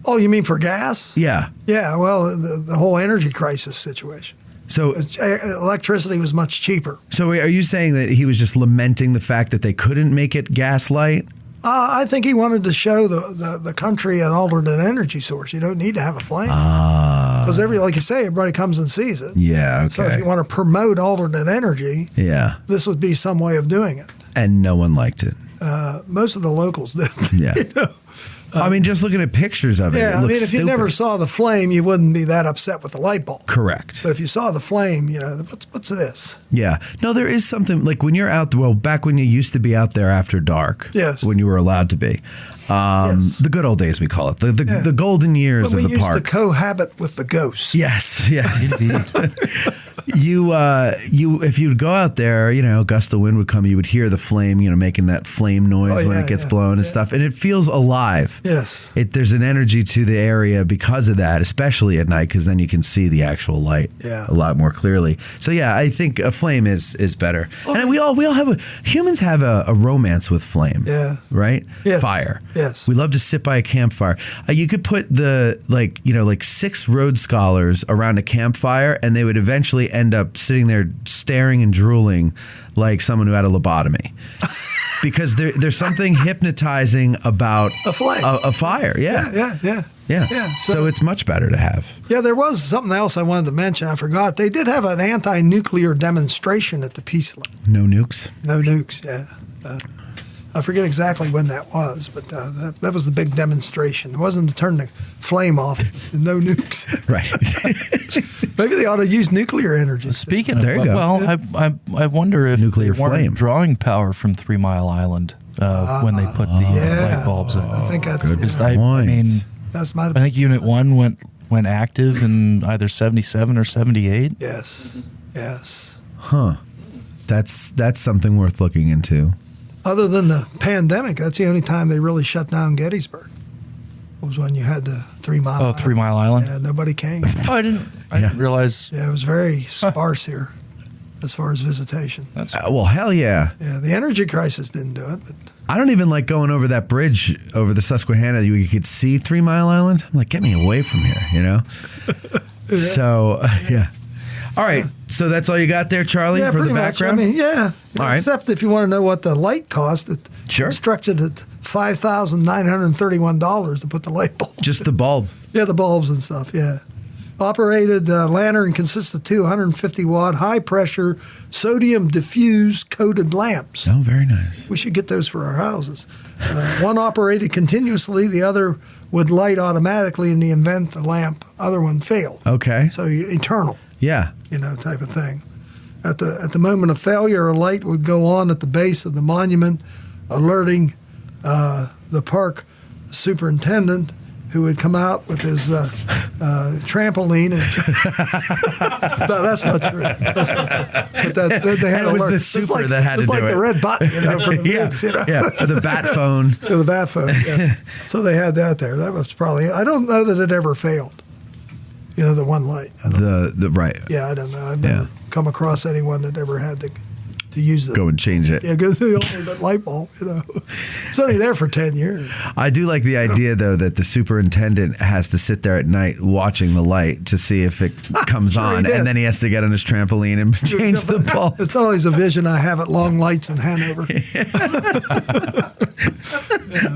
G: Oh, you mean for gas?
D: Yeah.
G: Yeah. Well, the whole energy crisis situation.
D: So
G: electricity was much cheaper.
D: So are you saying that he was just lamenting the fact that they couldn't make it gaslight?
G: I think he wanted to show the country an alternate energy source. You don't need to have a flame. Because like you say, everybody comes and sees it.
D: Yeah, okay.
G: So if you want to promote alternate energy, this would be some way of doing it.
D: And no one liked it.
G: Most of the locals did.
D: Yeah.
G: You know?
D: I mean, just looking at pictures of it,
G: yeah,
D: it looks
G: if you never saw the flame, you wouldn't be that upset with the light bulb.
D: Correct.
G: But if you saw the flame, what's this?
D: Yeah. No, there is something, like when you're out, back when you used to be out there after dark.
G: Yes.
D: When you were allowed to be.
G: Yes.
D: The good old days, we call it. The golden years of the park.
G: We used to cohabit with the ghosts.
D: Yes. Indeed. If you'd go out there, a gust of wind would come, you would hear the flame, making that flame noise when it gets blown and stuff. And it feels alive.
G: Yes.
D: There's an energy to the area because of that, especially at night, because then you can see the actual light a lot more clearly. So yeah, I think a flame is better. Okay. And we all have humans have a romance with flame.
G: Yeah.
D: Right?
G: Yes.
D: Fire.
G: Yes.
D: We love to sit by a campfire. You could put 6 Rhodes Scholars around a campfire, and they would eventually end up sitting there staring and drooling like someone who had a lobotomy. Because there's something hypnotizing about
G: a flame,
D: a fire. Yeah. So it's much better to have.
G: Yeah, there was something else I wanted to mention. I forgot. They did have an anti-nuclear demonstration at the Peace Line.
D: No nukes?
G: No nukes, yeah. I forget exactly when that was, but that was the big demonstration. It wasn't to turn the flame off. It was no nukes.
D: Right.
G: Maybe they ought to use nuclear energy.
H: Speaking of, I wonder if
D: nuclear
H: they weren't
D: flame
H: drawing power from 3 Mile Island when they put the light bulbs in.
G: I think that's
H: I think Unit 1 went active in either 77 or 78.
G: Yes.
D: Huh. That's something worth looking into.
G: Other than the pandemic, that's the only time they really shut down Gettysburg. Was when you had the 3 Mile Island.
H: 3 Mile Island?
G: Yeah, nobody came.
H: I didn't realize.
G: Yeah, it was very sparse here as far as visitation.
D: Well, hell yeah.
G: Yeah, the energy crisis didn't do it. But
D: I don't even like going over that bridge over the Susquehanna. You could see 3 Mile Island. I'm like, get me away from here, So, yeah. All right, so that's all you got there, Charlie, for the background?
G: Much.
D: All right.
G: Except if you want to know what the light cost, it constructed at $5,931 to put the light bulb.
D: Just the bulb?
G: Yeah, the bulbs and stuff, yeah. Operated lantern consists of 2 150-watt, high-pressure, sodium diffuse coated lamps.
D: Oh, very nice.
G: We should get those for our houses. One operated continuously, the other would light automatically in the event the other one failed.
D: Okay.
G: So eternal.
D: Yeah.
G: Type of thing. At the moment of failure, a light would go on at the base of the monument, alerting the park superintendent, who would come out with his trampoline. No, that's not true. But they had
D: it was the super that had to do it.
G: It was like the red button, for the nukes,
D: the bat phone.
G: The bat phone, yeah. So they had that there. That was probably, I don't know that it ever failed. The one light.
D: The right.
G: Yeah, I don't know. I've never come across anyone that ever had to use it.
D: Go and change it.
G: Yeah, go through that light bulb, It's only there for 10 years.
D: I do like the idea, though, that the superintendent has to sit there at night watching the light to see if it comes on, and then he has to get on his trampoline and change the bulb.
G: It's always a vision I have at Long Lights in Hanover.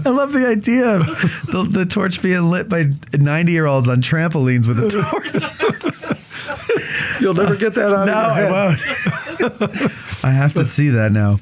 D: I love the idea of the torch being lit by 90-year-olds on trampolines with a torch.
G: You'll never get that out of your head.
D: No, I won't. I have to see that now.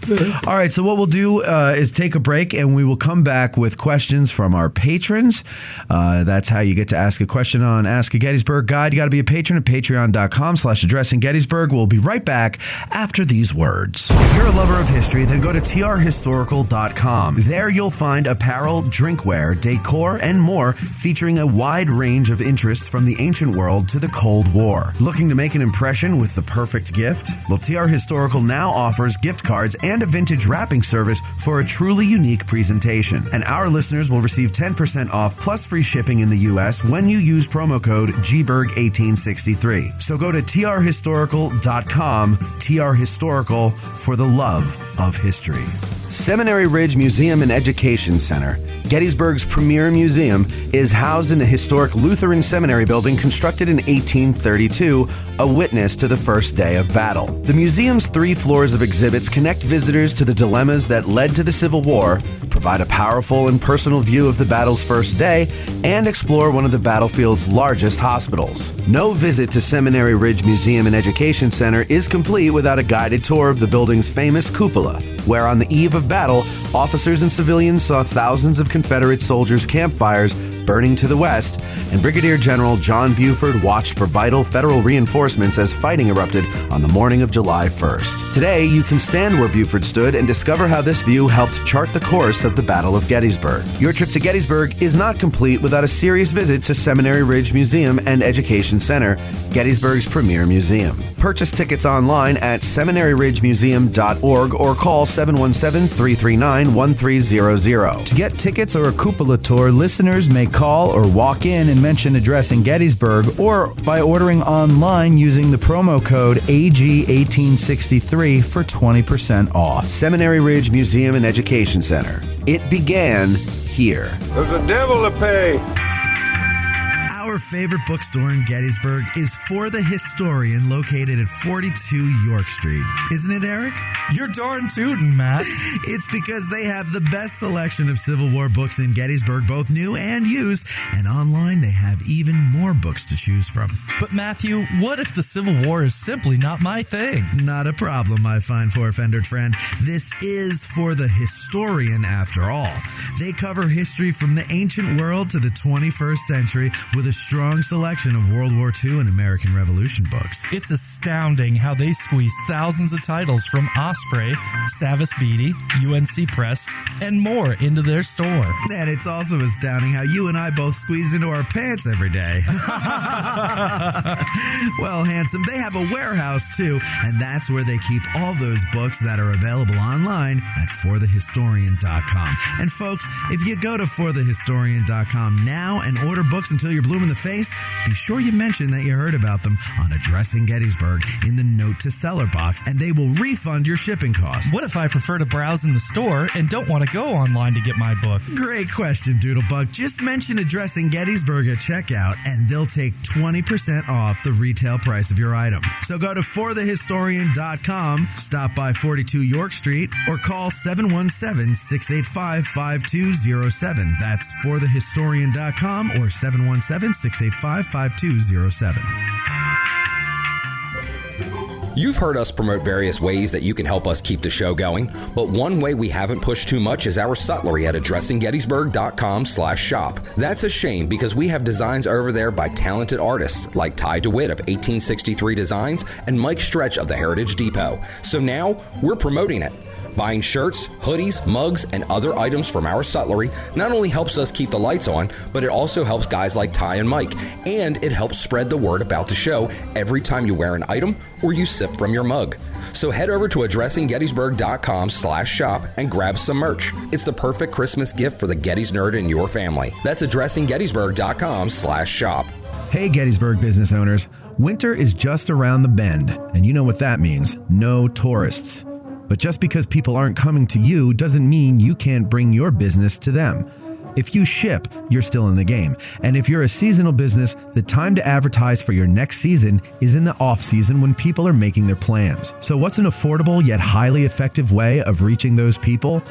D: All right, so what we'll do is take a break, and we will come back with questions from our patrons. That's how you get to ask a question on Ask a Gettysburg Guide. You got to be a patron at patreon.com/addressinggettysburg. We'll be right back after these words. If you're a lover of history, then go to trhistorical.com. There you'll find apparel, drinkware, decor, and more, featuring a wide range of interests from the ancient world to the Cold War. Looking to make an impression with the perfect gift? Well, TR TR Historical now offers gift cards and a vintage wrapping service for a truly unique presentation. And our listeners will receive 10% off plus free shipping in the U.S. when you use promo code GBERG1863. So go to trhistorical.com, TR Historical, for the love of history.
E: Seminary Ridge Museum and Education Center, Gettysburg's premier museum, is housed in the historic Lutheran Seminary building constructed in 1832, a witness to the first day of battle. The museum's 3 floors of exhibits connect visitors to the dilemmas that led to the Civil War, provide a powerful and personal view of the battle's first day, and explore one of the battlefield's largest hospitals. No visit to Seminary Ridge Museum and Education Center is complete without a guided tour of the building's famous cupola, where on the eve of battle, officers and civilians saw thousands of Confederate soldiers' campfires burning to the west, and Brigadier General John Buford watched for vital federal reinforcements as fighting erupted on the morning of July 1st. Today, you can stand where Buford stood and discover how this view helped chart the course of the Battle of Gettysburg. Your trip to Gettysburg is not complete without a serious visit to Seminary Ridge Museum and Education Center, Gettysburg's premier museum. Purchase tickets online at seminaryridgemuseum.org or call 717-339-1300.
D: To get tickets or a cupola tour, listeners may call or walk in and mention addressing Gettysburg, or by ordering online using the promo code AG1863 for 20% off.
E: Seminary Ridge Museum and Education Center. It began here.
J: There's a devil to pay.
D: Our favorite bookstore in Gettysburg is For the Historian, located at 42 York Street. Isn't it, Eric?
H: You're darn tootin', Matt.
D: It's because they have the best selection of Civil War books in Gettysburg, both new and used, and online they have even more books to choose from.
H: But Matthew, what if the Civil War is simply not my thing?
D: Not a problem, my fine four-fendered friend. This is For the Historian, after all. They cover history from the ancient world to the 21st century with a strong selection of World War II and American Revolution books.
H: It's astounding how they squeeze thousands of titles from Osprey, Savas Beatty, UNC Press, and more into their store.
D: And it's also astounding how you and I both squeeze into our pants every day. Well, handsome, they have a warehouse too, and that's where they keep all those books that are available online at forthehistorian.com. And folks, if you go to forthehistorian.com now and order books until you're blue in the face, be sure you mention that you heard about them on Addressing Gettysburg in the Note to Seller box, and they will refund your shipping costs.
H: What if I prefer to browse in the store and don't want to go online to get my book?
D: Great question, Doodlebug. Just mention Addressing Gettysburg at checkout, and they'll take 20% off the retail price of your item. So go to forthehistorian.com, stop by 42 York Street, or call 717-685-5207. That's forthehistorian.com or 717-685-5207.
C: You've heard us promote various ways that you can help us keep the show going, but one way we haven't pushed too much is our sutlery at addressinggettysburg.com/shop. That's a shame because we have designs over there by talented artists like Ty DeWitt of 1863 Designs and Mike Stretch of the Heritage Depot. So now we're promoting it. Buying shirts, hoodies, mugs, and other items from our sutlery not only helps us keep the lights on, but it also helps guys like Ty and Mike, and it helps spread the word about the show every time you wear an item or you sip from your mug. So head over to addressinggettysburg.com/shop and grab some merch. It's the perfect Christmas gift for the Gettys nerd in your family. That's addressinggettysburg.com/shop.
D: Hey, Gettysburg business owners. Winter is just around the bend, and you know what that means. No tourists. But just because people aren't coming to you doesn't mean you can't bring your business to them. If you ship, you're still in the game. And if you're a seasonal business, the time to advertise for your next season is in the off-season when people are making their plans. So what's an affordable yet highly effective way of reaching those people?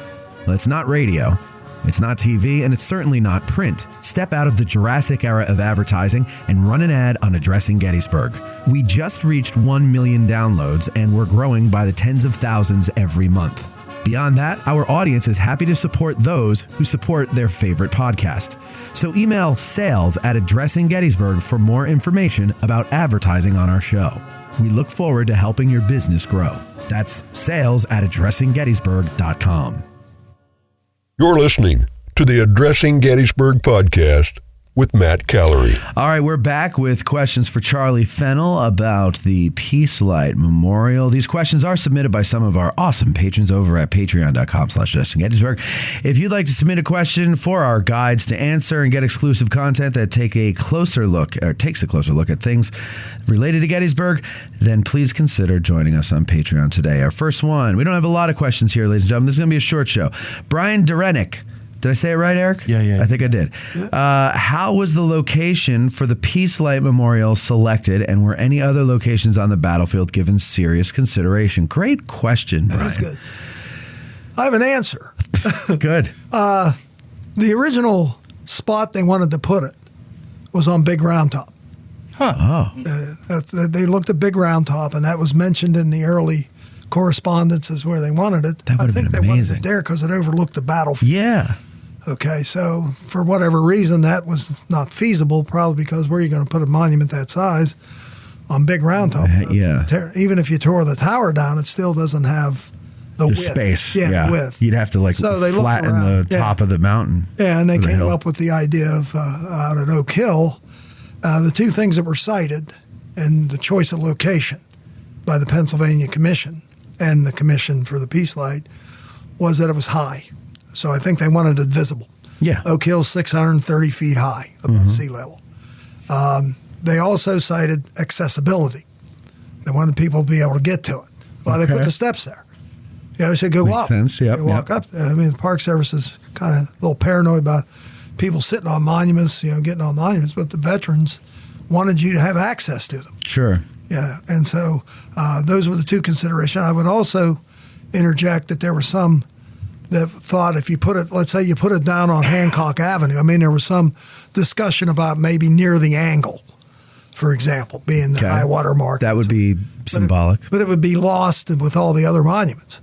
D: Well, it's not radio. It's not TV, and it's certainly not print. Step out of the Jurassic era of advertising and run an ad on Addressing Gettysburg. We just reached 1 million downloads, and we're growing by the tens of thousands every month. Beyond that, our audience is happy to support those who support their favorite podcast. So email sales@addressinggettysburg for more information about advertising on our show. We look forward to helping your business grow. That's sales@addressinggettysburg.com.
F: You're listening to the Addressing Gettysburg podcast with Matt Callery.
D: All right, we're back with questions for Charlie Fennell about the Peace Light Memorial. These questions are submitted by some of our awesome patrons over at patreon.com/AddressingGettysburg. If you'd like to submit a question for our guides to answer and get exclusive content that takes a closer look at things related to Gettysburg, then please consider joining us on Patreon today. Our first one, we don't have a lot of questions here, ladies and gentlemen. This is going to be a short show. Brian Derenick. Did I say it right, Eric?
H: Yeah.
D: I think I did. How was the location for the Peace Light Memorial selected, and were any other locations on the battlefield given serious consideration? Great question, Brian.
G: That's good. I have an answer.
D: Good.
G: The original spot they wanted to put it was on Big Round Top.
D: Oh.
G: They looked at Big Round Top, and that was mentioned in the early correspondences where they wanted it.
D: That would have been
G: they
D: amazing.
G: wanted it there because it overlooked the battlefield.
D: Yeah.
G: Okay, so for whatever reason, that was not feasible, probably because where are you going to put a monument that size on Big Round Top?
D: Yeah.
G: Even if you tore the tower down, it still doesn't have the width.
D: Space.
G: Yeah, the width.
D: You'd have to
G: So they looked
D: flatten
G: around.
D: the top of the mountain.
G: Yeah, and they
D: or the
G: came
D: hill.
G: up with the idea of out at Oak Hill, the two things that were cited and the choice of location by the Pennsylvania Commission and the Commission for the Peace Light was that it was high. So I think they wanted it visible.
D: Yeah.
G: Oak Hill's 630 feet high above sea level. They also cited accessibility. They wanted people to be able to get to it. Well, they put the steps there. They said go
D: Makes
G: up.
D: sense. Yep,
G: You walk up there. I mean, the Park Service is kind of a little paranoid about people sitting on monuments, getting on monuments, but the veterans wanted you to have access to them.
D: Sure.
G: Yeah, and so those were the two considerations. I would also interject that there were some that thought if you put it, let's say you put it down on Hancock Avenue. I mean, there was some discussion about maybe near the angle, for example, being the high water mark.
D: That would be symbolic.
G: But it would be lost with all the other monuments.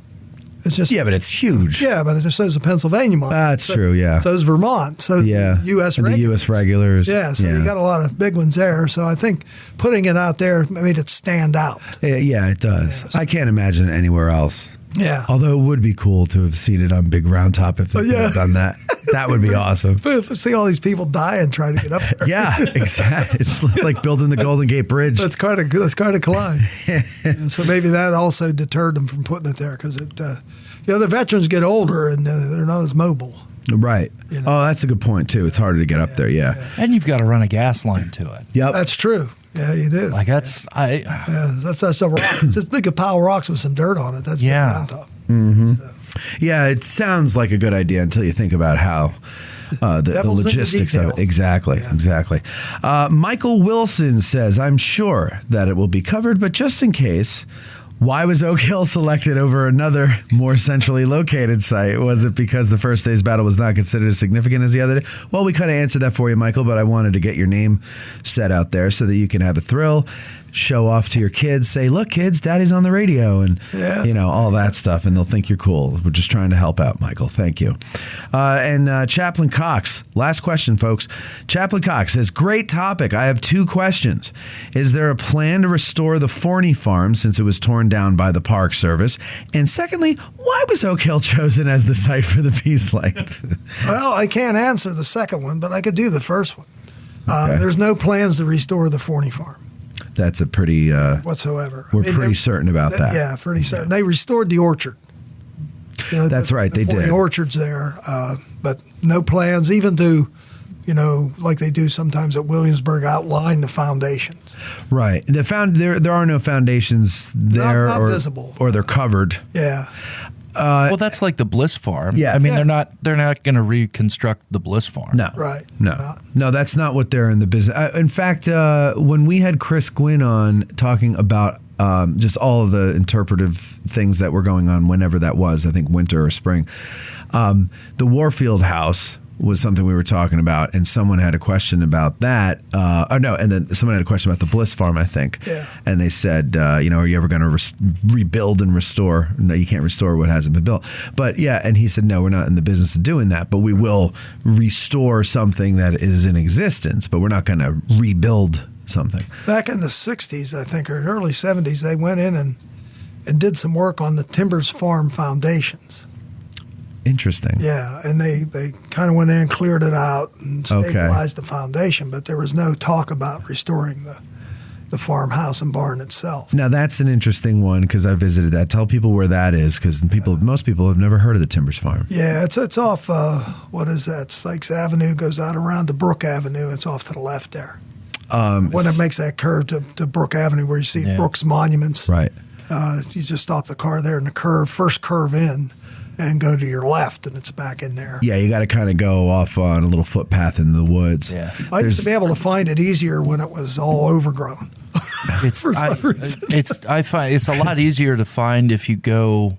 G: It's just
D: but it's huge.
G: Yeah, but so is the Pennsylvania monument.
D: That's true, yeah.
G: So is Vermont. So is the U.S.
D: And
G: regulars.
D: the U.S. regulars.
G: Yeah, so you got a lot of big ones there. So I think putting it out there made it stand out.
D: Yeah, it does.
G: Yeah, so-
D: I can't imagine it anywhere else.
G: Yeah.
D: Although it would be cool to have seen it on Big Round Top if they could have done that. That would be awesome.
G: But see all these people dying trying to get up there.
D: Yeah, exactly. It's like building the Golden Gate Bridge.
G: That's quite a climb. And so maybe that also deterred them from putting it there because the veterans get older and they're not as mobile.
D: Right. Oh, that's a good point too. It's harder to get up there. Yeah.
H: And you've got to run a gas line to it.
D: Yep.
G: That's true. Yeah, you do.
H: Like that's
G: that's a rock. It's a big pile of rocks with some dirt on it. That's Big Round Top.
D: Mm-hmm. So. Yeah, it sounds like a good idea until you think about how the logistics of it. Exactly. Michael Wilson says, I'm sure that it will be covered, but just in case, why was Oak Hill selected over another more centrally located site? Was it because the first day's battle was not considered as significant as the other day? Well, we kind of answered that for you, Michael, but I wanted to get your name set out there so that you can have a thrill, show off to your kids, say, look, kids, Daddy's on the radio, and all that stuff, and they'll think you're cool. We're just trying to help out, Michael. Thank you. And Chaplain Cox, last question, folks. Chaplain Cox says, great topic. I have two questions. Is there a plan to restore the Forney Farm since it was torn down by the Park Service? And secondly, why was Oak Hill chosen as the site for the Peace Light?
G: Well, I can't answer the second one, but I could do the first one.
D: Okay.
G: There's no plans to restore the Forney Farm.
D: That's a pretty
G: whatsoever.
D: We're pretty certain about that.
G: Yeah, pretty certain. They restored the orchard.
D: That's right, they did.
G: The orchard's there, but no plans, even to, like they do sometimes at Williamsburg, outline the foundations.
D: Right. There are no foundations there,
G: not
D: or
G: visible,
D: or they're covered.
G: Yeah.
H: Well, that's like the Bliss Farm.
D: Yeah.
H: I mean, they're not going to reconstruct the Bliss Farm.
D: No.
G: Right.
D: No, that's not what they're in the business. In fact, when we had Chris Gwynn on talking about just all of the interpretive things that were going on whenever that was, I think winter or spring, the Warfield House was something we were talking about, and someone had a question about that. And then someone had a question about the Bliss Farm, I think.
G: Yeah.
D: And they said, are you ever going to rebuild and restore? No, you can't restore what hasn't been built. But yeah, and he said, no, we're not in the business of doing that, but we will restore something that is in existence, but we're not going to rebuild something.
G: Back in the 60s, I think, or early 70s, they went in and did some work on the Timbers Farm foundations.
D: Interesting.
G: Yeah, and they kind of went in and cleared it out and stabilized the foundation, but there was no talk about restoring the farmhouse and barn itself.
D: Now that's an interesting one because I visited that. Tell people where that is because most people have never heard of the Timbers Farm.
G: Yeah, it's off. What is that? Sykes Avenue goes out around to Brook Avenue. It's off to the left there. When it makes that curve to Brook Avenue, where you see Brooks monuments,
D: right?
G: You just stop the car there, and the first curve in, and go to your left, and it's back in there.
D: Yeah, you got to kind of go off on a little footpath in the woods.
H: Yeah,
G: I used to be able to find it easier when it was all overgrown.
H: I find it's a lot easier to find if you go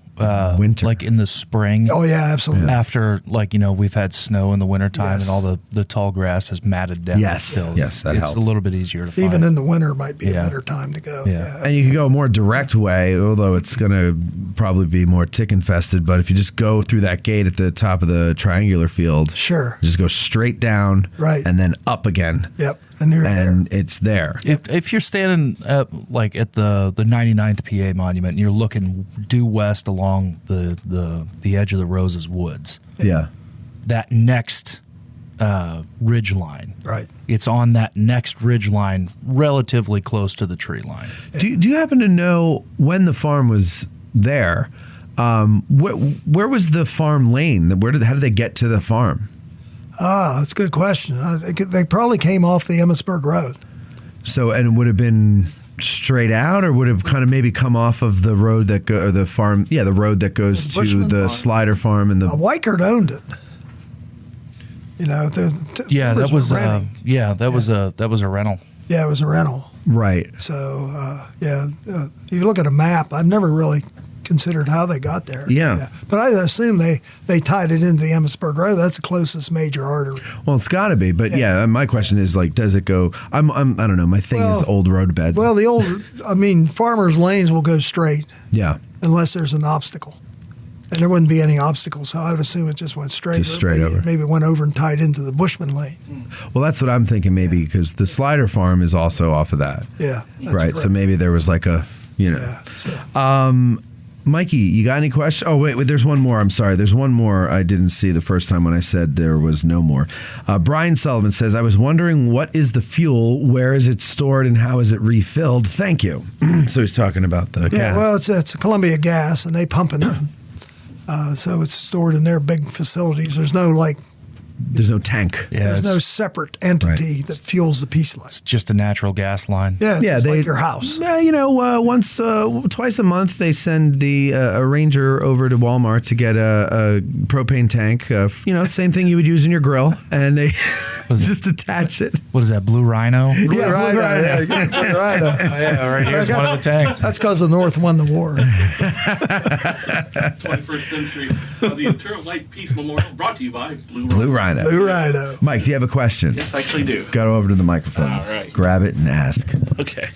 D: winter,
H: like in the spring.
G: Oh yeah, absolutely.
H: After we've had snow in the wintertime and all the tall grass has matted down.
D: Yes, that helps.
H: It's a little bit easier to find.
G: Even in the winter might be a better time to go.
D: Yeah. And you can go a more direct way, although it's going to probably be more tick infested. But if you just go through that gate at the top of the triangular field,
G: sure,
D: just go straight down,
G: right,
D: and then up again.
G: Yep, and
D: it's there.
H: If you're standing at the 99th PA monument and you're looking due west along the edge of the Roses Woods, that next ridge line,
G: right?
H: It's on that next ridge line, relatively close to the tree line.
D: Do you happen to know when the farm was there? Where was the farm lane? How did they get to the farm?
G: That's a good question. They probably came off the Emmitsburg Road.
D: So, and it would have been straight out, or would have kind of maybe come off of the road that the farm? Yeah, the road that goes to the Slider Farm and the
G: Weichert owned it. You know,
H: that was a rental. Yeah, it was a rental.
D: Right.
G: So, if you look at a map, I've never really considered how they got there.
D: Yeah.
G: But I assume they tied it into the Emmitsburg Road. That's the closest major artery.
D: Well, it's got to be. But my question is does it go? I don't know. My thing is old roadbeds.
G: Well, farmers' lanes will go straight.
D: Yeah.
G: Unless there's an obstacle. And there wouldn't be any obstacles, so I would assume it just went straight.
D: Just straight over.
G: Maybe it went over and tied into the Bushman lane.
D: Well, that's what I'm thinking maybe because the Slider Farm is also off of that.
G: Yeah.
D: Right. Correct. So maybe there was Mikey, you got any questions? Oh, wait, there's one more. I'm sorry. There's one more I didn't see the first time when I said there was no more. Brian Sullivan says, I was wondering what is the fuel, where is it stored, and how is it refilled? Thank you. So he's talking about the gas.
G: Well, it's Columbia Gas, and they pump it. So it's stored in their big facilities. There's no
D: tank.
G: Yeah, there's no separate entity that fuels the Peace Light.
H: It's just a natural gas line.
G: Yeah, like your house.
D: Twice a month they send a ranger over to Walmart to get a propane tank. Same thing you would use in your grill, and they just attach it.
H: What is that, Blue Rhino?
G: Blue Rhino. Yeah. Blue Rhino.
H: Oh, yeah, right here's one of the tanks.
G: That's because the North won the war.
I: 21st century, the Eternal Light Peace Memorial, brought to you by Blue Rhino.
G: Blue Rhino.
D: Mike, do you have a question?
I: Yes, I actually do.
D: Go over to the microphone.
I: All right.
D: Grab it and ask.
I: Okay.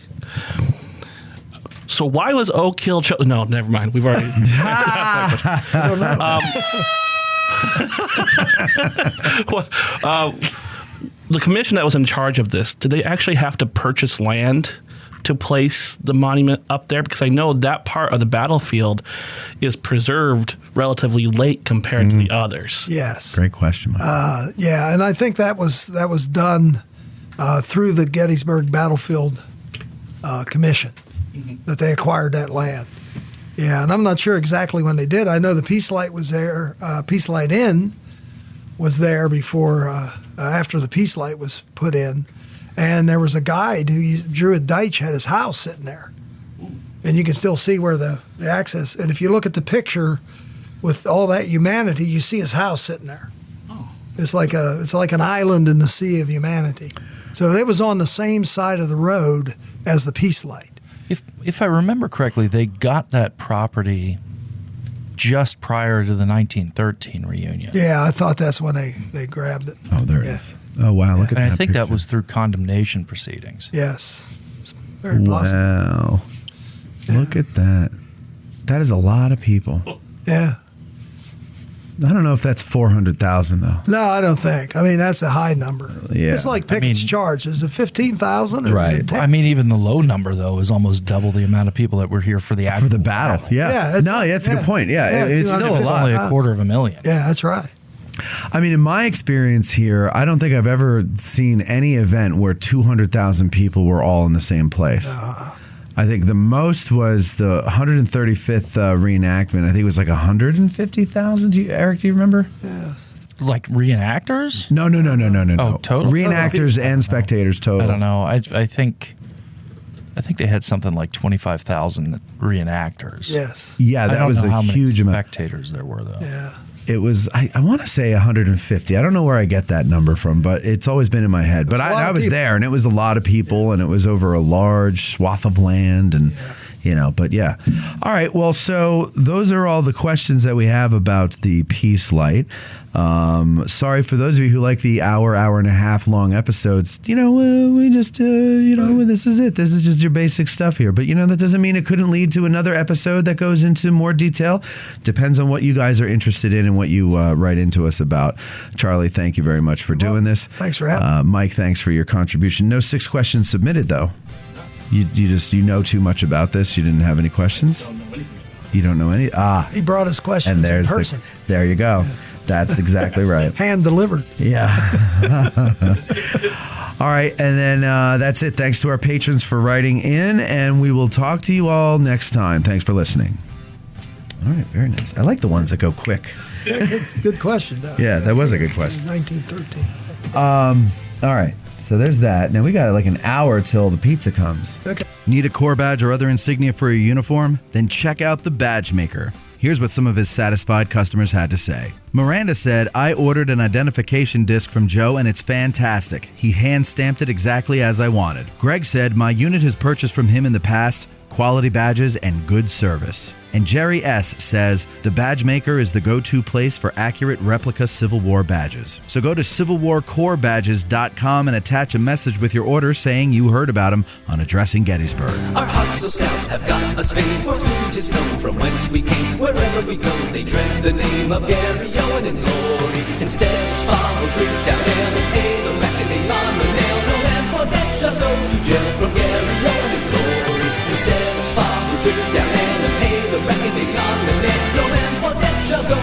I: So why was Oak Hill No, never mind. We've already...
G: I don't know.
I: The commission that was in charge of this, did they actually have to purchase land to place the monument up there? Because I know that part of the battlefield is preserved relatively late compared to the others.
G: Yes.
D: Great question, Mike.
G: And I think that was done through the Gettysburg Battlefield Commission, that they acquired that land. Yeah, and I'm not sure exactly when they did. I know the Peace Light was there. Peace Light Inn was there before, after the Peace Light was put in. And there was a guide Druid Deitch had his house sitting there. And you can still see where the access. And if you look at the picture with all that humanity, you see his house sitting there. Oh. It's like an island in the sea of humanity. So it was on the same side of the road as the Peace Light.
H: If I remember correctly, they got that property just prior to the 1913 reunion.
G: Yeah, I thought that's when they grabbed it.
D: Oh, there it is. Oh, wow. Look at that.
H: And I think
D: picture.
H: that was through condemnation proceedings.
G: Yes. It's very possible.
D: Wow. Yeah. Look at that. That is a lot of people.
G: Yeah.
D: I don't know if that's 400,000 though.
G: No, I don't think. I mean, that's a high number.
D: Yeah.
G: It's like Pickett's charge. Is it 15,000 or is it 10?
H: I mean, even the low number though is almost double the amount of people that were here for the
D: battle. Yeah. That's a good point. Yeah, it's still a lot.
H: Only 250,000.
G: Yeah, that's right.
D: I mean, in my experience here, I don't think I've ever seen any event where 200,000 people were all in the same place. I think the most was the 135th reenactment. I think it was like 150,000. Eric, do you remember?
G: Yes.
H: Like reenactors?
D: No.
H: Oh, total?
D: Reenactors and spectators total.
H: I don't know. I think they had something like 25,000 reenactors.
G: Yes.
D: Yeah, that was a huge amount.
H: Spectators there were, though.
G: Yeah.
D: It was, I want to say 150. I don't know where I get that number from, but it's always been in my head. But I was there, and it was a lot of people, and it was over a large swath of land, and but yeah. All right, well, so those are all the questions that we have about the Peace Light. Sorry for those of you who like the hour and a half long episodes. We just, this is it. This is just your basic stuff here. But, that doesn't mean it couldn't lead to another episode that goes into more detail. Depends on what you guys are interested in and what you write into us about. Charlie, thank you very much for doing this.
G: Thanks for having me.
D: Mike, thanks for your contribution. No 6 questions submitted, though. You know too much about this. You didn't have any questions? You don't know any?
G: He brought his questions in person.
D: There you go. That's exactly right.
G: Hand delivered.
D: Yeah. All right. And then that's it. Thanks to our patrons for writing in, and we will talk to you all next time. Thanks for listening. All right. Very nice. I like the ones that go quick.
G: Good question, though.
D: Yeah, that was a good question.
G: 1913.
D: All right. So there's that. Now we got like an hour till the pizza comes.
G: Okay.
E: Need a Corps badge or other insignia for your uniform? Then check out the Badge Maker. Here's what some of his satisfied customers had to say. Miranda said, I ordered an identification disc from Joe and it's fantastic. He hand-stamped it exactly as I wanted. Greg said, my unit has purchased from him in the past quality badges and good service. And Jerry S. says, the Badge Maker is the go-to place for accurate replica Civil War badges. So go to CivilWarCorpsBadges.com and attach a message with your order saying you heard about him on Addressing Gettysburg.
J: Our hearts so stout have got us fame, for soon 'tis known from whence we came. Wherever we go, they dread the name of Garryowen in glory. Instead of spa, we'll drink down ale and pay the reckoning on the nail. No man for debt shall go to jail from Garryowen in glory. Instead of spa, we'll drink down ale and pay the reckoning on the nail. No man for debt shall go